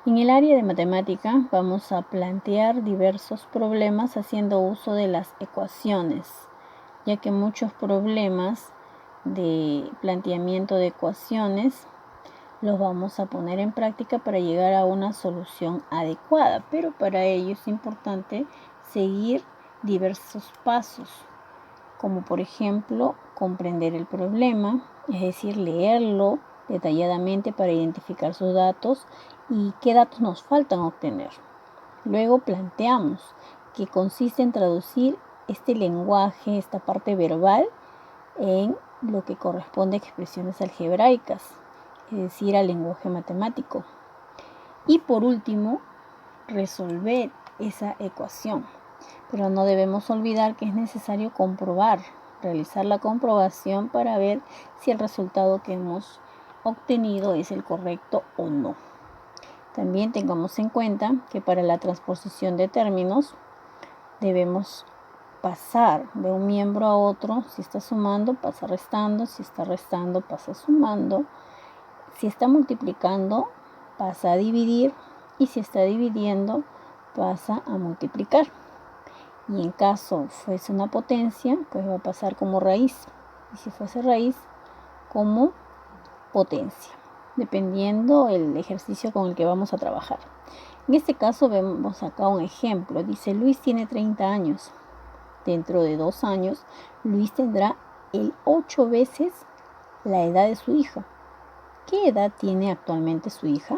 En el área de matemática vamos a plantear diversos problemas haciendo uso de las ecuaciones, ya que muchos problemas de planteamiento de ecuaciones los vamos a poner en práctica para llegar a una solución adecuada, pero para ello es importante seguir diversos pasos, como por ejemplo comprender el problema, es decir, leerlo detalladamente para identificar sus datos y qué datos nos faltan obtener. Luego planteamos que consiste en traducir este lenguaje, esta parte verbal, en lo que corresponde a expresiones algebraicas, es decir, al lenguaje matemático. Y por último, resolver esa ecuación. Pero no debemos olvidar que es necesario realizar la comprobación para ver si el resultado que hemos obtenido es el correcto o no. También tengamos en cuenta que para la transposición de términos debemos pasar de un miembro a otro. Si está sumando, pasa restando. Si está restando, pasa sumando. Si está multiplicando, pasa a dividir. Y si está dividiendo, pasa a multiplicar. Y en caso fuese una potencia, pues va a pasar como raíz. Y si fuese raíz, como potencia, dependiendo el ejercicio con el que vamos a trabajar. En este caso vemos acá un ejemplo. Dice, Luis tiene 30 años. Dentro de 2 años, Luis tendrá el 8 veces la edad de su hija. ¿Qué edad tiene actualmente su hija?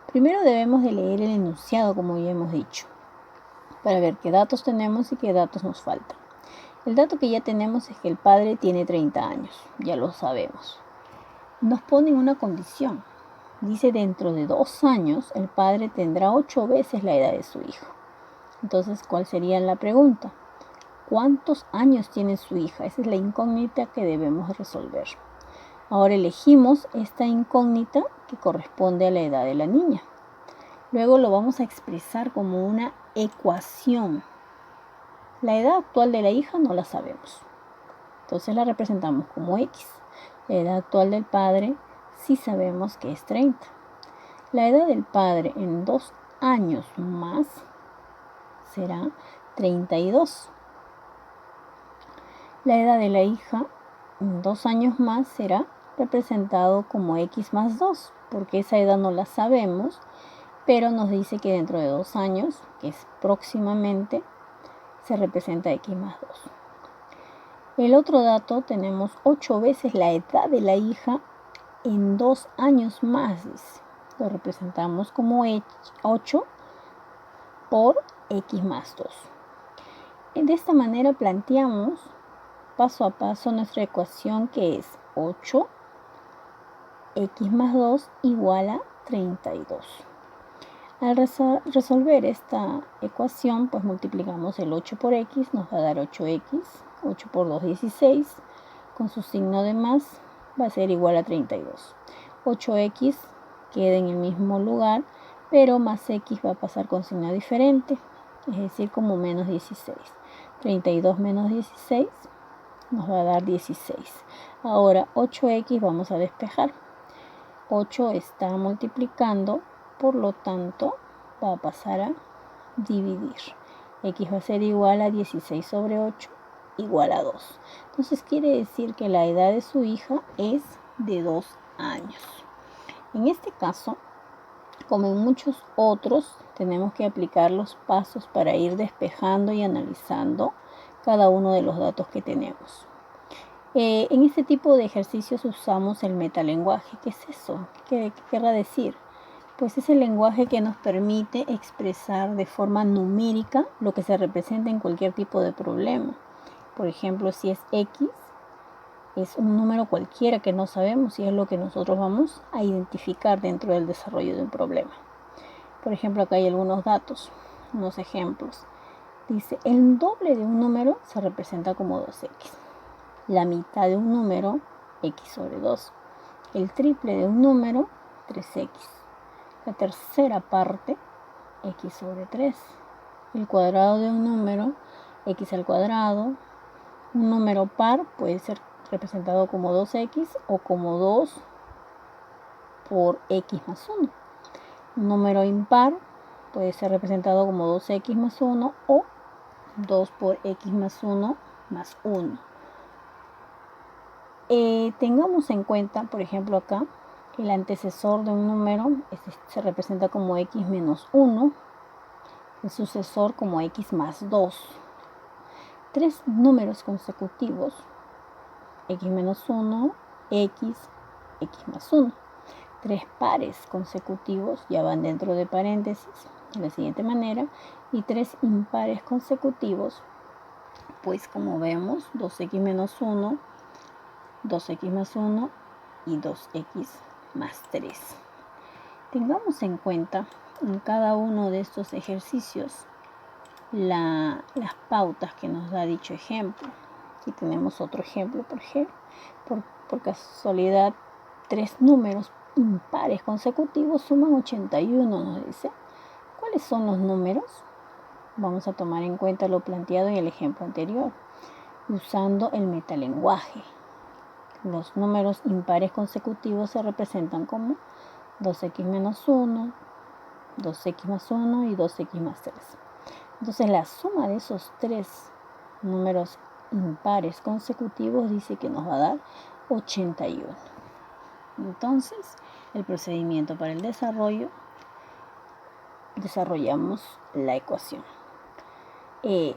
Primero debemos de leer el enunciado, como ya hemos dicho, para ver qué datos tenemos y qué datos nos faltan. El dato que ya tenemos es que el padre tiene 30 años, ya lo sabemos. Nos ponen una condición. Dice, dentro de 2 años el padre tendrá 8 veces la edad de su hijo. Entonces, ¿cuál sería la pregunta? ¿Cuántos años tiene su hija? Esa es la incógnita que debemos resolver. Ahora elegimos esta incógnita que corresponde a la edad de la niña. Luego lo vamos a expresar como una ecuación. La edad actual de la hija no la sabemos. Entonces la representamos como X. La edad actual del padre sí sabemos que es 30. La edad del padre en 2 años más será 32. La edad de la hija en 2 años más será representado como X más 2, porque esa edad no la sabemos, pero nos dice que dentro de 2 años, que es próximamente, se representa X más 2. El otro dato, tenemos 8 veces la edad de la hija en 2 años más, dice. Lo representamos como 8 por X más 2. De esta manera planteamos paso a paso nuestra ecuación, que es 8 x más 2 igual a 32. Al resolver esta ecuación, pues multiplicamos el 8 por x, nos va a dar 8x, 8 por 2, 16, con su signo de más va a ser igual a 32. 8x queda en el mismo lugar, pero más x va a pasar con signo diferente, es decir, como menos 16. 32 menos 16 nos va a dar 16. Ahora 8x vamos a despejar. 8 está multiplicando, por lo tanto va a pasar a dividir. X va a ser igual a 16 sobre 8 igual a 2. Entonces quiere decir que la edad de su hija es de 2 años. En este caso, como en muchos otros, tenemos que aplicar los pasos para ir despejando y analizando cada uno de los datos que tenemos. En este tipo de ejercicios usamos el metalenguaje. ¿Qué es eso? ¿Qué querrá decir? Pues es el lenguaje que nos permite expresar de forma numérica lo que se representa en cualquier tipo de problema. Por ejemplo, si es X, es un número cualquiera que no sabemos y es lo que nosotros vamos a identificar dentro del desarrollo de un problema. Por ejemplo, acá hay algunos datos, unos ejemplos. Dice, el doble de un número se representa como 2x. La mitad de un número, x sobre 2. El triple de un número, 3x. La tercera parte, x sobre 3. El cuadrado de un número, x al cuadrado. Un número par puede ser representado como 2x o como 2 por x más 1. Un número impar puede ser representado como 2x más 1 o 2 por x más 1 más 1. Tengamos en cuenta, por ejemplo, acá, el antecesor de un número se representa como x menos 1, el sucesor como x más 2. Tres números consecutivos, x menos 1, x más 1. Tres pares consecutivos ya van dentro de paréntesis de la siguiente manera, y tres impares consecutivos, pues como vemos, 2x menos 1, 2x más 1 y 2x más 3. Tengamos en cuenta en cada uno de estos ejercicios las pautas que nos da dicho ejemplo. Aquí tenemos otro ejemplo, por casualidad, tres números impares consecutivos suman 81, nos dice. ¿Cuáles son los números? Vamos a tomar en cuenta lo planteado en el ejemplo anterior, usando el metalenguaje. Los números impares consecutivos se representan como 2x menos 1, 2x más 1 y 2x más 3. Entonces la suma de esos tres números impares consecutivos dice que nos va a dar 81. Entonces, el procedimiento para el desarrollamos la ecuación. En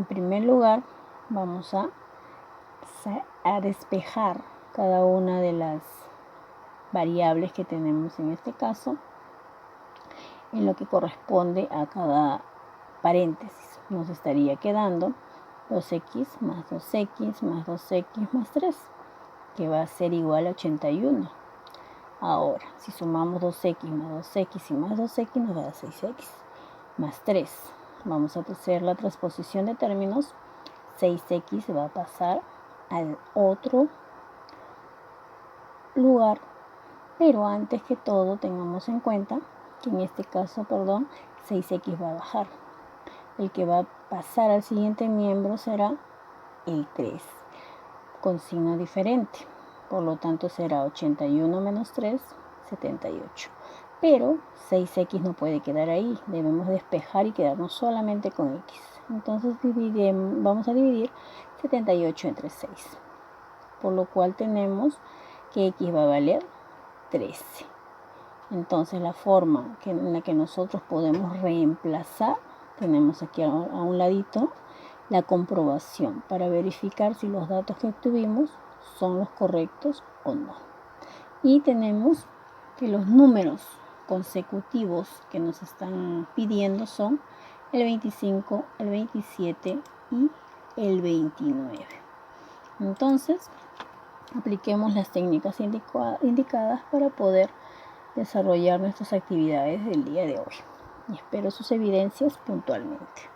primer lugar, vamos a despejar cada una de las variables que tenemos en este caso en lo que corresponde a cada paréntesis. Nos estaría quedando 2x más 2x más 2x más 3, que va a ser igual a 81. Ahora, si sumamos 2x más 2x y más 2x, nos va a dar 6x más 3. Vamos a hacer la transposición de términos. 6x va a pasar al otro lugar, pero antes que todo tengamos en cuenta que en este caso, 6x va a bajar. El que va a pasar al siguiente miembro será el 3, con signo diferente. Por lo tanto será 81 menos 3, 78. Pero 6x no puede quedar ahí. Debemos despejar y quedarnos solamente con x. Entonces vamos a dividir 78 entre 6. Por lo cual tenemos que x va a valer 13. Entonces la forma en la que nosotros podemos reemplazar, tenemos aquí a un ladito la comprobación para verificar si los datos que obtuvimos son los correctos o no. Y tenemos que los números consecutivos que nos están pidiendo son el 25, el 27 y el 29. Entonces, apliquemos las técnicas indicadas para poder desarrollar nuestras actividades del día de hoy. Y espero sus evidencias puntualmente.